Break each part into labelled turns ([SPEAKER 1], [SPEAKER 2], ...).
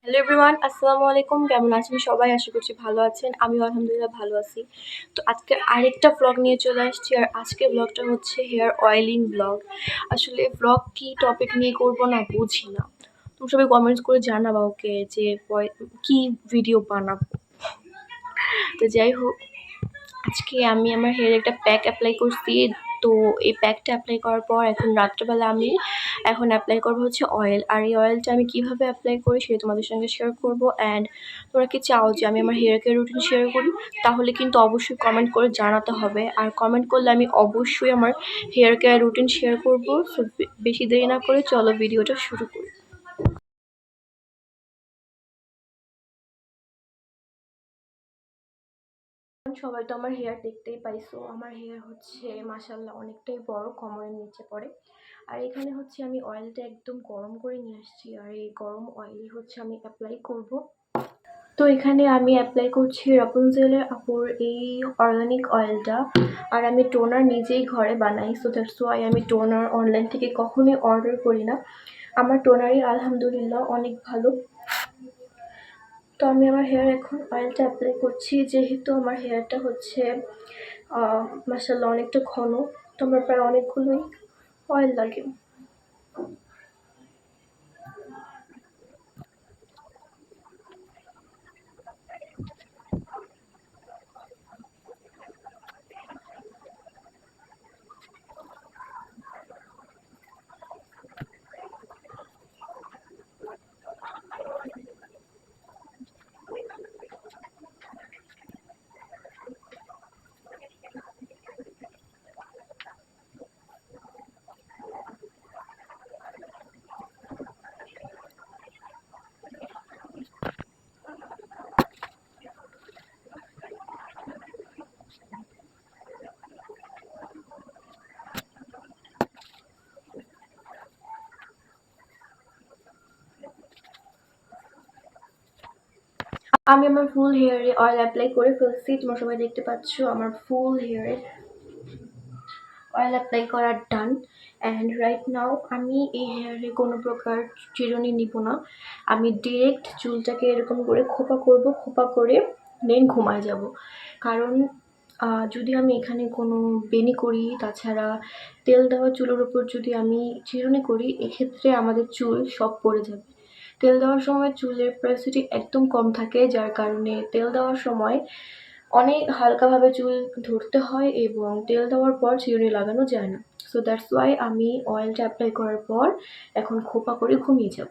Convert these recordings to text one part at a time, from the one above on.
[SPEAKER 1] Hello everyone, আসসালামু আলাইকুম। কেমন আছেন সবাই? আশা করছি ভালো আছেন। আমিও আলহামদুলিল্লাহ ভালো আছি। তো আজকে আরেকটা ভ্লগ নিয়ে চলে আসছি। আর আজকের ভ্লগটা হচ্ছে হেয়ার অয়েলিং ভ্লগ। আসলে ভ্লগ কি টপিক নিয়ে করব না বুঝি না। তুমি সবাই কমেন্টস করে জানাবা ওকে যে কি ভিডিও বানাবো। তো যাই হোক, আজকে আমি আমার হেয়ারে একটা প্যাক অ্যাপ্লাই করছি। তো এই প্যাকটা অ্যাপ্লাই করার পর এখন রাত্রেবেলা আমি অ্যাপ্লাই করবো হচ্ছে অয়েল। আর এই অয়েলটা আমি কিভাবে অ্যাপ্লাই করি সেটা তোমাদের সঙ্গে শেয়ার করবো। অ্যান্ড তোমরা কি চাও যে আমি আমার হেয়ার কেয়ার রুটিন শেয়ার করি, তাহলে কিন্তু অবশ্যই কমেন্ট করে জানাতে হবে। আর কমেন্ট করলে আমি অবশ্যই আমার হেয়ার কেয়ার রুটিন শেয়ার করবো। সো বেশি দেরি না করে চলো ভিডিওটা শুরু করি। সবাই তো আমার হেয়ার দেখতেই পাইছো। আমার হেয়ার হচ্ছে মাশাআল্লাহ অনেকটাই বড়, কোমরের নিচে পড়ে। আর এখানে হচ্ছে আমি অয়েলটা একদম গরম করে নিয়ে আসছি। আর এই গরম অয়েলই হচ্ছে আমি অ্যাপ্লাই করব। তো এখানে আমি অ্যাপ্লাই করছি রাপুনজেলের আপুর এই অর্গানিক অয়েলটা। আর আমি টোনার নিজেই ঘরে বানাই, সো দ্যাটস ওয়াই আমি টোনার অনলাইন থেকে কখনোই অর্ডার করি না। আমার টোনারই আলহামদুলিল্লাহ অনেক ভালো। তো আমি আমার হেয়ার এখন অয়েলটা অ্যাপ্লাই করছি, যেহেতু আমার হেয়ারটা হচ্ছে মাশাআল্লাহ অনেকটা ঘন। তো আমার প্রায় অনেকগুলোই অয়েল লাগে। আমি আমার ফুল হেয়ারে অয়েল অ্যাপ্লাই করে ফেলছি, তোমরা সবাই দেখতে পাচ্ছ আমার ফুল হেয়ারে অয়েল অ্যাপ্লাই করা ডান। অ্যান্ড রাইট নাও আমি এই হেয়ারে কোনো প্রকার চিরুনি নিব না। আমি ডিরেক্ট চুলটাকে এরকম করে খোপা করব, খোপা করে দেন ঘুমায় যাব। কারণ যদি আমি এখানে কোনো বেনি করি, তাছাড়া তেল দেওয়া চুলের উপর যদি আমি চিরুনি করি, এক্ষেত্রে আমাদের চুল সব পড়ে যাবে। তেল দেওয়ার সময় চুলের প্রায়োসিটি একদম কম থাকে, যার কারণে তেল দেওয়ার সময় অনেক হালকাভাবে চুল ধরতে হয় এবং তেল দেওয়ার পর চিরুনি লাগানো যায় না। সো দ্যাটস ওয়াই আমি অয়েলটা অ্যাপ্লাই করার পর এখন খোপা করে ঘুমিয়ে যাব।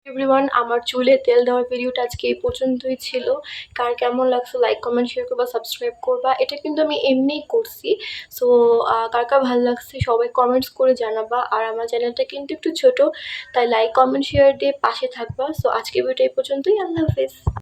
[SPEAKER 1] এভরিওয়ান, আমার চুলে তেল দেওয়ার ভিডিওটা আজকে এই পর্যন্তই ছিল। কার কেমন লাগছে লাইক কমেন্ট শেয়ার করবা, সাবস্ক্রাইব করবা। এটা কিন্তু আমি এমনিই করছি। সো কার কার ভালো লাগছে সবাই কমেন্টস করে জানাবা। আর আমার চ্যানেলটা কিন্তু একটু ছোট, তাই লাইক কমেন্ট শেয়ার দিয়ে পাশে থাকবা। সো আজকে ভিডিওটা এই পর্যন্তই। আল্লাহ হাফেজ।